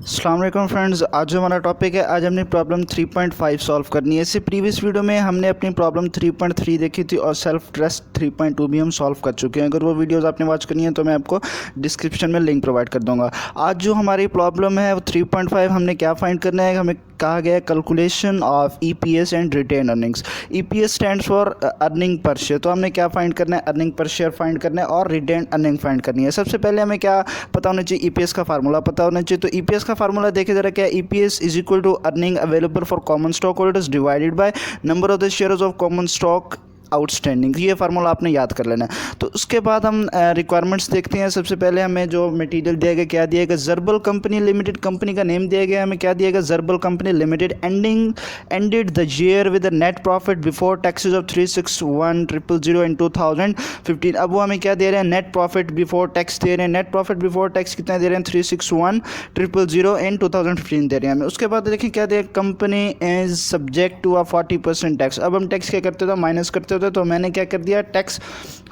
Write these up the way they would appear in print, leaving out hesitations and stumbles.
अस्सलाम वालेकुम फ्रेंड्स, आज जो हमारा टॉपिक है, आज हमने प्रॉब्लम 3.5 सॉल्व करनी है। इससे प्रीवियस वीडियो में हमने अपनी प्रॉब्लम 3.3 देखी थी और सेल्फ टेस्ट 3.2 भी हम सॉल्व कर चुके हैं। अगर वो वीडियोस आपने वॉच करनी है तो मैं आपको डिस्क्रिप्शन में लिंक प्रोवाइड कर दूंगा। आज जो हमारी प्रॉब्लम है वो 3.5, हमने क्या फाइंड करना है, हमें कहा गया है calculation of EPS and retain earnings. EPS stands for earning per share, तो हमने क्या फाइंड करना है, अर्निंग पर शेयर फाइंड करना है और रिटेन अर्निंग फाइंड करनी है। सबसे पहले हमें क्या पता होना चाहिए, ईपीएस का फार्मूला पता होना चाहिए। तो ईपीएस का फार्मूला देखे जरा क्या है, EPS is equal to earning available for common stock holders divided by number of the shares of common stock outstanding. ये फार्मूला आपने याद कर लेना है। तो उसके बाद हम रिक्वायरमेंट्स देखते हैं। सबसे पहले हमें जो मटेरियल दिया गया, क्या दिया गया, जर्बल कंपनी लिमिटेड, कंपनी का नेम दिया गया, हमें क्या दिया गया, Zerbal company limited ended the year with a net profit before taxes of 361,000 in 2015। अब वो हमें क्या दे रहे हैं, नेट प्रॉफिट बिफोर टैक्स दे रहे हैं। नेट प्रॉफिट बिफोर टैक्स कितना दे रहे हैं, 361,000 इन 2015 दे रहे हैं हमें। उसके बाद देखिए क्या दे, company is subject to a 40% tax. अब हम टैक्स क्या करते थे, माइनस करते होते, तो मैंने क्या कर दिया, टैक्स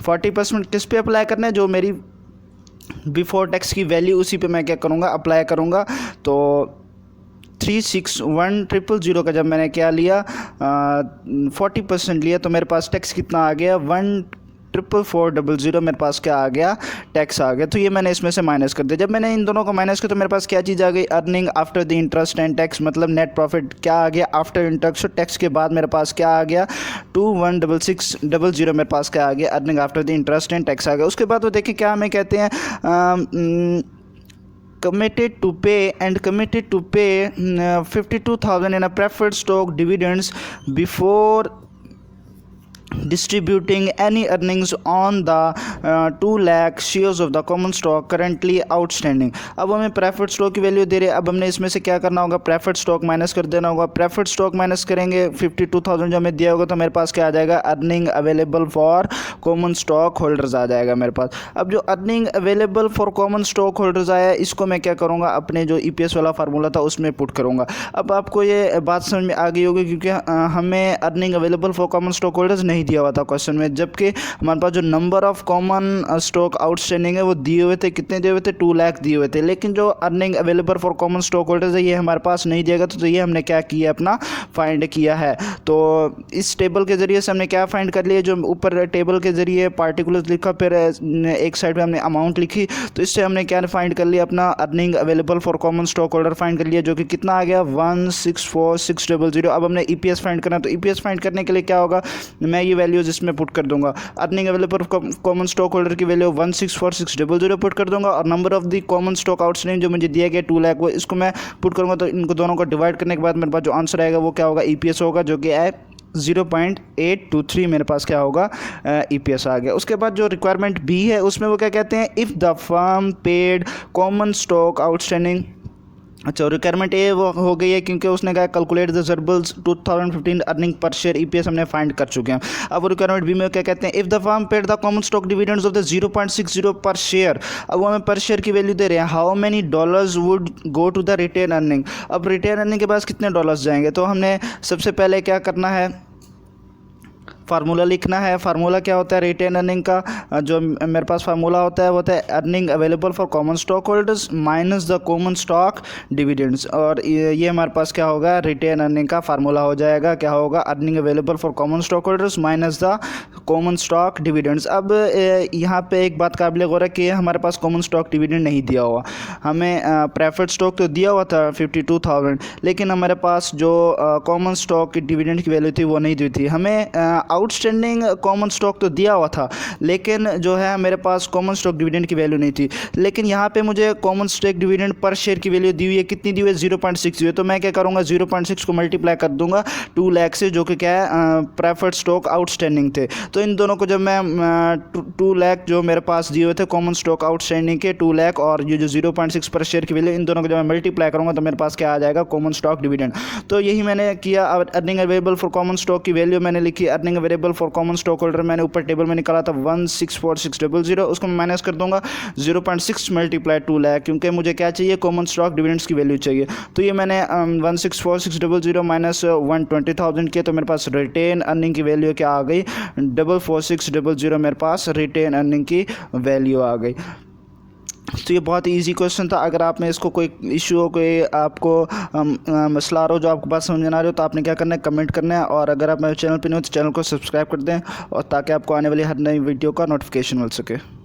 40% किस पे अप्लाई करना है, जो मेरी बिफोर टैक्स की वैल्यू उसी पे मैं क्या करूँगा, अप्लाई करूँगा। तो 361,000 का जब मैंने क्या लिया, 40% लिया, तो मेरे पास टैक्स कितना आ गया, 1,444,000 मेरे पास क्या आ गया, टैक्स आ गया। तो ये मैंने इसमें से माइनस कर दिया। जब मैंने इन दोनों को माइनस किया तो मेरे पास क्या चीज़ आ गई, earning after the interest and tax, मतलब नेट प्रॉफिट क्या आ गया आफ्टर इंटरेस्ट और टैक्स के बाद मेरे पास क्या आ गया, 216600 मेरे पास क्या आ गया, earning after the interest and tax आ गया। उसके बाद वो देखिए क्या हमें कहते हैं, committed to pay 52,000 in a preferred stock dividends before distributing any earnings on the 2 lakh shares of the common stock currently outstanding। अब हमें प्रेफर्ड स्टॉक की वैल्यू दे रहे हैं। अब हमने इसमें से क्या करना होगा, प्रेफर्ड स्टॉक माइनस कर देना होगा। प्रेफर्ड स्टॉक माइनस करेंगे, 52,000 जो हमें दिया होगा, तो मेरे पास क्या आ जाएगा, earning available for common stock holders आ जाएगा मेरे पास। अब जो earning available for common stock holders आया, इसको मैं क्या करूँगा, अपने जो ईपीएस वाला फार्मूला था उसमें पुट करूँगा। अब आपको ये बात समझ में आ गई होगी, क्योंकि हमें earning available for common stock holders नहीं दिया हुआ था क्वेश्चन में, जबकि हमारे पास जो number of common stock outstanding है वो दिए हुए थे, कितने दिए हुए थे, 2 लाख दिए हुए थे। लेकिन जो earning available for common stock holders है, ये हमारे पास नहीं दिएगा। तो ये हमने क्या किया, अपना फाइंड किया है। तो इस टेबल के जरिए से हमने क्या फाइंड कर लिया, जो ऊपर टेबल के जरिए पार्टिकुलर्स लिखा, फिर एक साइड पे हमने अमाउंट लिखी, तो इससे हमने क्या फाइंड कर लिया, अपना earning available for common stock holder find कर लिया, जो कि कितना आ गया, 164,600। अब हमने ईपीएस फाइंड करना, तो ईपीएस फाइंड करने के लिए क्या होगा, मैं ये वैल्यूज इसमें पुट कर दूंगा। Earning available common stock holder की वैल्यू 164,600 पुट कर दूंगा, और number of the common stock outstanding जो मुझे दिया गया 2 लाख, वो इसको मैं पुट करूंगा। तो इनको दोनों को डिवाइड करने के बाद मेरे पास जो आंसर आएगा वो क्या होगा, ईपीएस होगा, जो कि है 0.823 मेरे पास क्या होगा, ईपीएस आ गया। उसके बाद जो रिक्वायरमेंट बी है उसमें वो क्या कहते हैं, if the firm paid common stock outstanding. अच्छा, रिक्वायरमेंट ए वो हो गई है, क्योंकि उसने कहा calculate the Zerbal's 2015 earning per share, EPS हमने फाइंड कर चुके हैं। अब रिक्वायरमेंट बी में क्या कहते हैं, if the firm paid the common stock dividends of the 0.60 पर शेयर। अब वो हमें पर शेयर की वैल्यू दे रहे हैं, how many dollars would go to the retain earning. अब रिटेन अर्निंग के पास कितने डॉलर्स जाएंगे, तो हमने सबसे पहले क्या करना है, फार्मूला लिखना है। फार्मूला क्या होता है रिटेन अर्निंग का, जो मेरे पास फार्मूला होता है वो होता है earning available for common stock holders minus the common stock dividends. और ये हमारे पास क्या होगा, रिटेन अर्निंग का फार्मूला हो जाएगा, क्या होगा, earning available for common stock holders minus the common stock dividends. अब यहाँ पे एक बात काबिल गौर है कि हमारे पास कॉमन स्टॉक डिविडेंड नहीं दिया हुआ, हमें प्रेफर्ड स्टॉक तो दिया हुआ था 52,000, लेकिन हमारे पास जो कॉमन स्टॉक डिविडेंड की वैल्यू थी वो नहीं दी थी। हमें आउटस्टैंडिंग कॉमन स्टॉक तो दिया हुआ था, लेकिन जो है मेरे पास कॉमन स्टॉक डिविडेंड की वैल्यू नहीं थी। लेकिन यहाँ पे मुझे common stock dividend per share की वैल्यू दी हुई है, कितनी दी हुई है, 0.60। तो मैं क्या करूँगा, 0.6 को मल्टीप्लाई कर दूंगा 2 लाख से, जो कि क्या है प्रेफर्ड स्टॉक आउटस्टैंडिंग थे। तो इन दोनों को जब मैं 2 लाख जो मेरे पास दिए हुए थे कॉमन स्टॉक आउटस्टैंडिंग के 2 लाख, और ये जो 0.6 पर शेयर की वैल्यू, इन दोनों को जब मैं मल्टीप्लाई करूँगा तो मेरे पास क्या आ जाएगा, कॉमन स्टॉक डिविडेंड। तो यही मैंने किया। Earning available for common stock की वैल्यू मैंने लिखी, earning available for common stock holder मैंने ऊपर टेबल में निकाला था 164,600, उसको मैं माइनस कर दूंगा 0.6 मल्टीप्लाई 2 लाख, क्योंकि मुझे क्या चाहिए, कॉमन स्टॉक डिविडेंड्स की वैल्यू चाहिए। तो ये मैंने 164,600 माइनस 120,000 किया, तो मेरे पास रिटेन अर्निंग की वैल्यू क्या आ गई, 44600 मेरे पास रिटेन अर्निंग की वैल्यू आ गई। तो ये बहुत ही ईजी क्वेश्चन था। अगर आप में इसको कोई इशू हो, कोई आपको मसला आ रहा हो जो आपको बात समझ में ना आ रही हो, तो आपने क्या करना है, कमेंट करना है। और अगर आप मेरे चैनल पर नहीं हो तो चैनल को सब्सक्राइब कर दें, और ताकि आपको आने वाली हर नई वीडियो का नोटिफिकेशन मिल सके।